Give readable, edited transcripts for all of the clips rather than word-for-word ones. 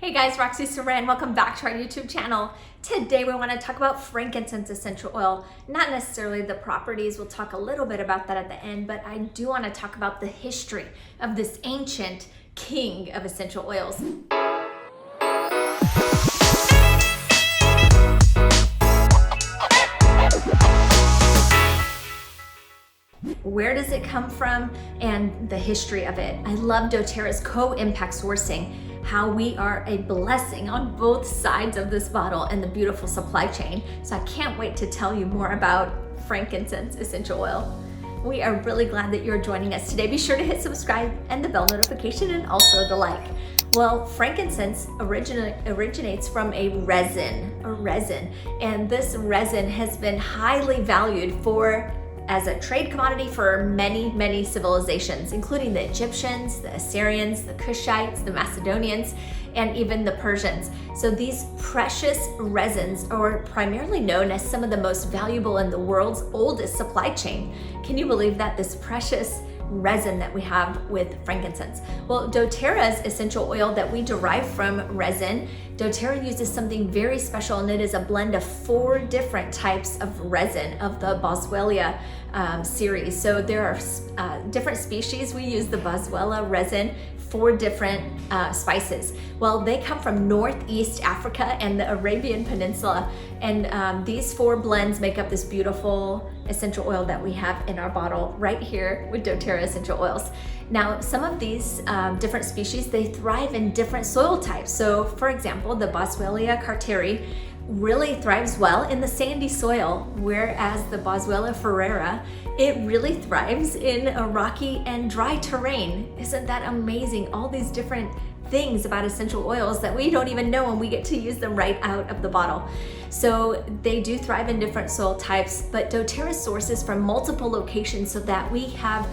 Hey guys, Roxy Saran, welcome back to our YouTube channel. Today we want to talk about frankincense essential oil. Not necessarily the properties, we'll talk a little bit about that at the end, but I do want to talk about the history of this ancient king of essential oils. Where does it come from and the history of it? I love doTERRA's co-impact sourcing, how we are a blessing on both sides of this bottle and the beautiful supply chain. So I can't wait to tell you more about frankincense essential oil. We are really glad that you're joining us today. Be sure to hit subscribe and the bell notification and also the like. Well, frankincense originates from a resin, and this resin has been highly valued as a trade commodity for many civilizations, including the Egyptians, the Assyrians, the Kushites, the Macedonians, and even the Persians. So these precious resins are primarily known as some of the most valuable in the world's oldest supply chain. Can you believe that? This precious resin that we have with frankincense. Well, doTERRA's essential oil that we derive from resin, doTERRA uses something very special, and it is a blend of 4 different types of resin of the Boswellia series. So there are different species. We use the Boswellia resin, 4 different spices. Well, they come from Northeast Africa and the Arabian Peninsula, and these 4 blends make up this beautiful essential oil that we have in our bottle right here with doTERRA essential oils. Now, some of these different species, they thrive in different soil types. So for example, the Boswellia carteri really thrives well in the sandy soil, whereas the Boswellia ferrera, it really thrives in a rocky and dry terrain. Isn't that amazing? All these different things about essential oils that we don't even know, and we get to use them right out of the bottle. So they do thrive in different soil types, but doTERRA sources from multiple locations so that we have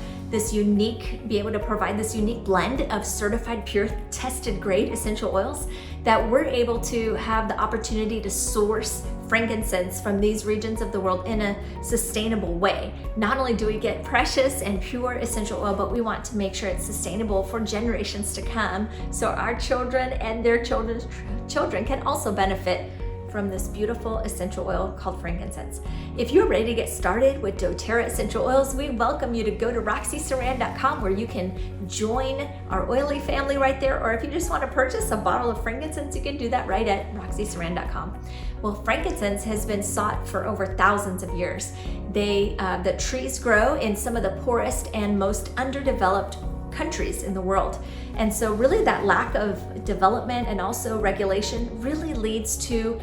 be able to provide this unique blend of certified pure tested grade essential oils, that we're able to have the opportunity to source frankincense from these regions of the world in a sustainable way. Not only do we get precious and pure essential oil, but we want to make sure it's sustainable for generations to come, so our children and their children's children can also benefit from this beautiful essential oil called frankincense. If you're ready to get started with doTERRA essential oils, we welcome you to go to roxysaran.com, where you can join our oily family right there, or if you just want to purchase a bottle of frankincense, you can do that right at roxysaran.com. Well, frankincense has been sought for over thousands of years. The trees grow in some of the poorest and most underdeveloped countries in the world. And so really that lack of development and also regulation really leads to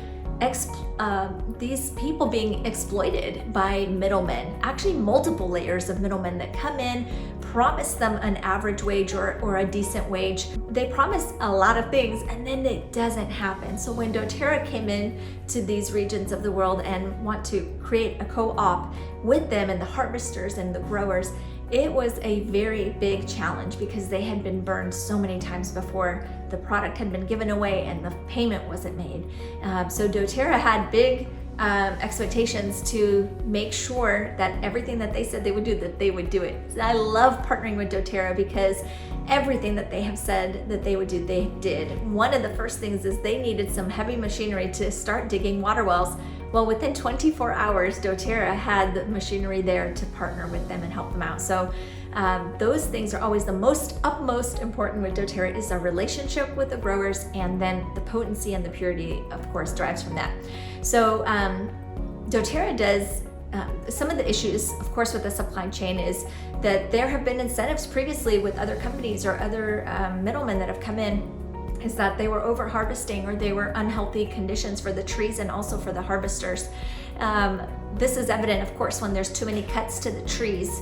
these people being exploited by middlemen, actually multiple layers of middlemen that come in, promise them an average wage or a decent wage. They promise a lot of things and then it doesn't happen. So when doTERRA came in to these regions of the world and want to create a co-op with them and the harvesters and the growers, it was a very big challenge because they had been burned so many times before. The product had been given away and the payment wasn't made. So doTERRA had big expectations to make sure that everything that they said they would do, that they would do it. I love partnering with doTERRA because everything that they have said that they would do, they did. One of the first things is they needed some heavy machinery to start digging water wells. Well, within 24 hours, doTERRA had the machinery there to partner with them and help them out. So those things are always the utmost important with doTERRA, is our relationship with the growers, and then the potency and the purity, of course, derives from that. So doTERRA does some of the issues, of course, with the supply chain is that there have been incentives previously with other companies or other middlemen that have come in, is that they were over harvesting or they were unhealthy conditions for the trees and also for the harvesters. This is evident, of course, when there's too many cuts to the trees,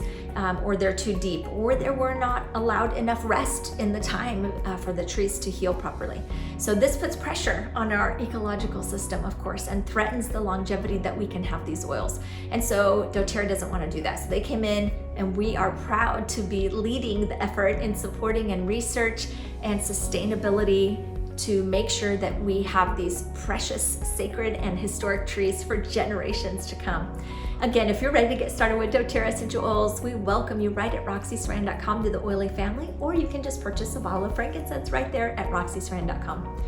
or they're too deep, or there were not allowed enough rest in the time for the trees to heal properly. So this puts pressure on our ecological system, of course, and threatens the longevity that we can have these oils. And so doTERRA doesn't want to do that. So they came in, and we are proud to be leading the effort in supporting and research and sustainability to make sure that we have these precious, sacred, and historic trees for generations to come. Again, if you're ready to get started with doTERRA essential oils, we welcome you right at roxysaran.com to the oily family, or you can just purchase a bottle of frankincense right there at roxysaran.com.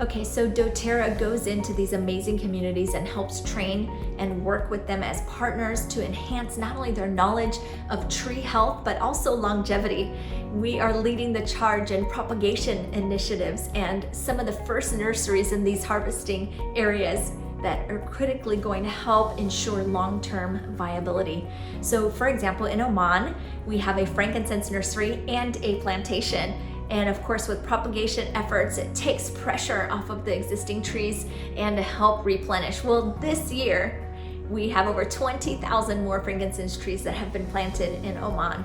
Okay, so doTERRA goes into these amazing communities and helps train and work with them as partners to enhance not only their knowledge of tree health, but also longevity. We are leading the charge in propagation initiatives and some of the first nurseries in these harvesting areas that are critically going to help ensure long-term viability. So for example, in Oman, we have a frankincense nursery and a plantation. And of course, with propagation efforts, it takes pressure off of the existing trees and to help replenish. Well, this year, we have over 20,000 more frankincense trees that have been planted in Oman.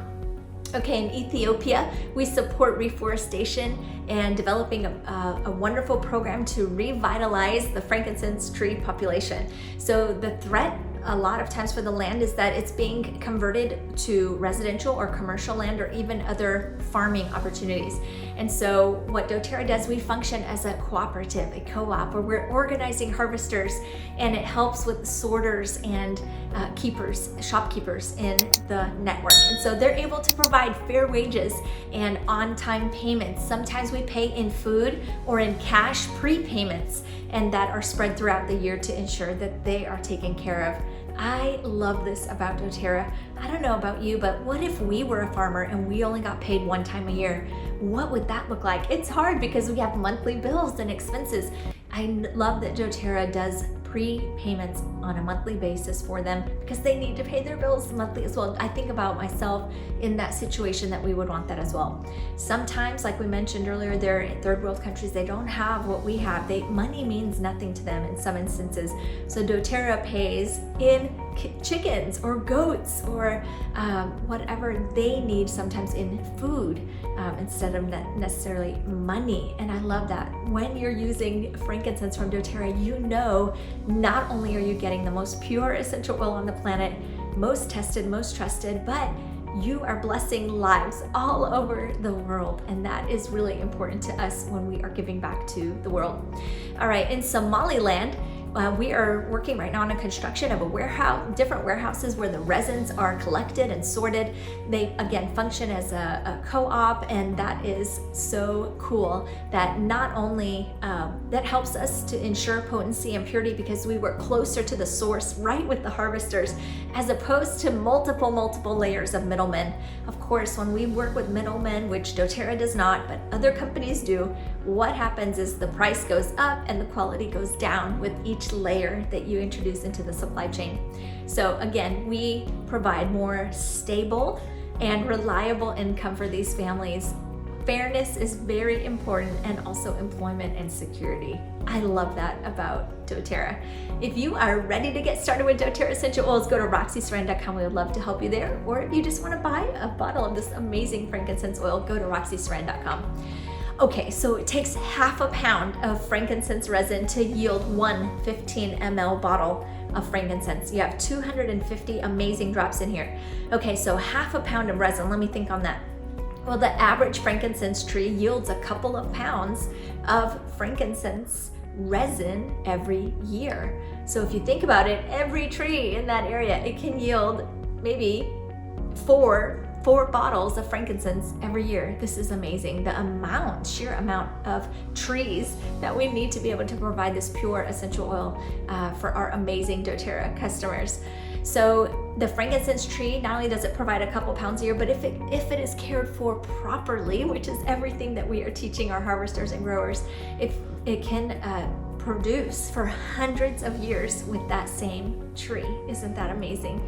Okay, in Ethiopia, we support reforestation and developing a wonderful program to revitalize the frankincense tree population. So the threat a lot of times for the land is that it's being converted to residential or commercial land or even other farming opportunities. And so what doTERRA does, we function as a cooperative, a co-op, where we're organizing harvesters, and it helps with sorters and shopkeepers in the network. And so they're able to provide fair wages and on-time payments. Sometimes we pay in food or in cash prepayments, and that are spread throughout the year to ensure that they are taken care of. I love this about doTERRA. I don't know about you, but what if we were a farmer and we only got paid one time a year? What would that look like? It's hard because we have monthly bills and expenses. I love that doTERRA does prepayments on a monthly basis for them because they need to pay their bills monthly as well. I think about myself in that situation that we would want that as well. Sometimes, like we mentioned earlier, they're in third world countries, they don't have what we have. Money means nothing to them in some instances. So doTERRA pays in chickens or goats or whatever they need, sometimes in food instead of necessarily money. And I love that. When you're using frankincense from doTERRA, you know not only are you getting the most pure essential oil on the planet, most tested, most trusted, but you are blessing lives all over the world, and that is really important to us when we are giving back to the world. All right, in Somaliland, we are working right now on a construction of a warehouse, different warehouses where the resins are collected and sorted. They again function as a co-op, and that is so cool. That not only that helps us to ensure potency and purity because we work closer to the source, right with the harvesters, as opposed to multiple layers of middlemen. Of course, when we work with middlemen, which doTERRA does not, but other companies do, what happens is the price goes up and the quality goes down with each layer that you introduce into the supply chain. So again, we provide more stable and reliable income for these families. Fairness is very important, and also employment and security. I love that about doTERRA. If you are ready to get started with doTERRA essential oils, go to RoxySaran.com. We would love to help you there. Or if you just want to buy a bottle of this amazing frankincense oil, go to RoxySaran.com. Okay, so it takes half a pound of frankincense resin to yield one 15 ml bottle of frankincense. You have 250 amazing drops in here. Okay, so half a pound of resin, let me think on that. Well, the average frankincense tree yields a couple of pounds of frankincense resin every year. So if you think about it, every tree in that area, it can yield maybe four bottles of frankincense every year. This is amazing. The sheer amount of trees that we need to be able to provide this pure essential oil for our amazing doTERRA customers. So the frankincense tree, not only does it provide a couple pounds a year, but if it is cared for properly, which is everything that we are teaching our harvesters and growers, it can produce for hundreds of years with that same tree. Isn't that amazing?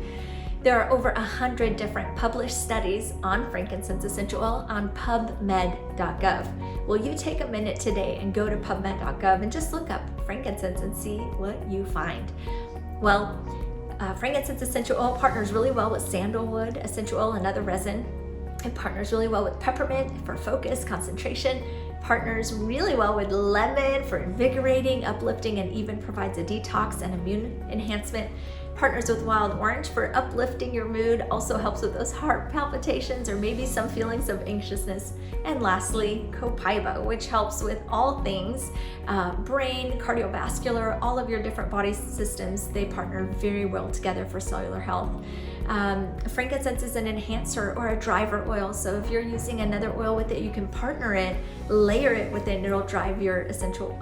There are over 100 different published studies on frankincense essential oil on PubMed.gov. Will you take a minute today and go to PubMed.gov and just look up frankincense and see what you find? Well, frankincense essential oil partners really well with sandalwood essential oil, another resin. It partners really well with peppermint for focus, concentration. Partners really well with lemon for invigorating, uplifting, and even provides a detox and immune enhancement. Partners with wild orange for uplifting your mood, also helps with those heart palpitations or maybe some feelings of anxiousness. And lastly, copaiba, which helps with all things brain, cardiovascular, all of your different body systems. They partner very well together for cellular health. Frankincense is an enhancer or a driver oil. So if you're using another oil with it, you can partner it, layer it with it, and it'll drive your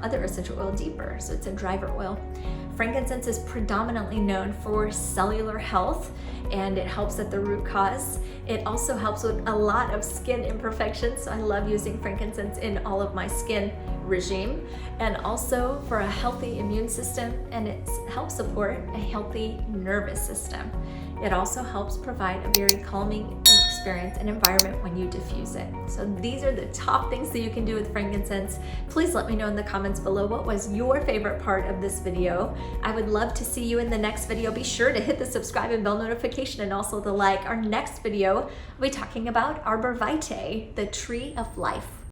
other essential oil deeper. So it's a driver oil. Frankincense is predominantly known for cellular health, and it helps at the root cause. It also helps with a lot of skin imperfections. So I love using frankincense in all of my skin regime, and also for a healthy immune system, and it helps support a healthy nervous system. It also helps provide a very calming experience and environment when you diffuse it. So these are the top things that you can do with frankincense. Please let me know in the comments below what was your favorite part of this video. I would love to see you in the next video. Be sure to hit the subscribe and bell notification, and also the like. Our next video, we'll be talking about Arbor Vitae, the tree of life.